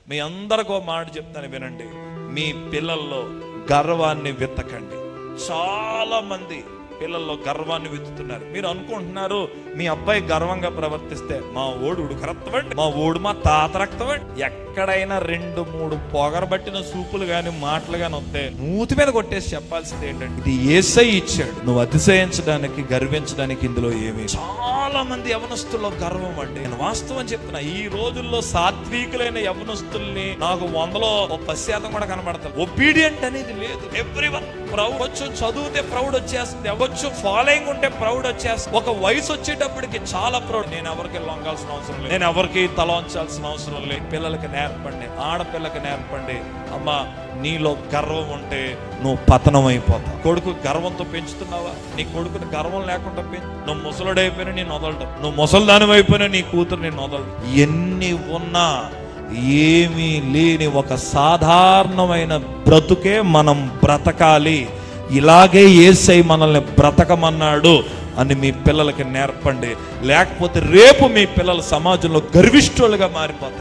మీ అందరికీ ఒక మాట చెప్తాను, వినండి. మీ పిల్లల్లో గర్వాన్ని విత్తకండి. చాలా మంది పిల్లల్లో గర్వాన్ని విత్తుతున్నారు. మీరు అనుకుంటున్నారు మీ అబ్బాయి గర్వంగా ప్రవర్తిస్తే మా ఓడు ఉడుకు రక్తమండి, మా ఓడు మా తాత రక్తమండి. ఎక్కడైనా 2-3 పొగరబట్టిన సూపులు గాని మాటలు గాని వస్తే మూతి మీద కొట్టేసి చెప్పాల్సింది ఏంటంటే, ఇది యేసయ్య ఇచ్చాడు, నువ్వు అతిశయించడానికి గర్వించడానికి ఇందులో ఏమీ. చాలా మంది యవనస్తుల్లో గర్వం అండి. నేను వాస్తవం చెప్తున్నా, ఈ రోజుల్లో సాత్వికులైన యవనస్తుల్ని నాకు 100లో 10% కూడా కనబడతారు. ఒబీడియంట్ అనేది లేదు. Everyone proud. కొంచెం చదివితే ప్రౌడ్ వచ్చేస్తుంది, కొంచెం ఫాలోయింగ్ ఉంటే ప్రౌడ్ వచ్చేస్తుంది. ఒక వయసు వచ్చేటప్పటికి చాలా ప్రౌడ్. నేను ఎవరికి లొంగాల్సిన అవసరం లేదు, నేను ఎవరికి తల వంచాల్సిన అవసరం లేదు. పిల్లలకి నేర్పండి, ఆడపిల్లకి నేర్పండి. అమ్మా, నీలో గర్వం ఉంటే నువ్వు పతనం అయిపోతావు. కొడుకు గర్వంతో పెంచుతున్నావా? నీ కొడుకుని గర్వం లేకుండా పెంచు. నువ్వు ముసలుడైపోయినా నేను వదలడం, నువ్వు ముసలిదాని అయిపోయినా నీ కూతురు నేను వదలడం. ఎన్ని ఉన్నా ఏమీ లేని ఒక సాధారణమైన బ్రతుకే మనం బ్రతకాలి. ఇలాగే యేసయ్య మనల్ని బ్రతకమన్నాడు అని మీ పిల్లలకి నేర్పండి. లేకపోతే రేపు మీ పిల్లల సమాజంలో గర్విష్ఠులుగా మారిపోతారు.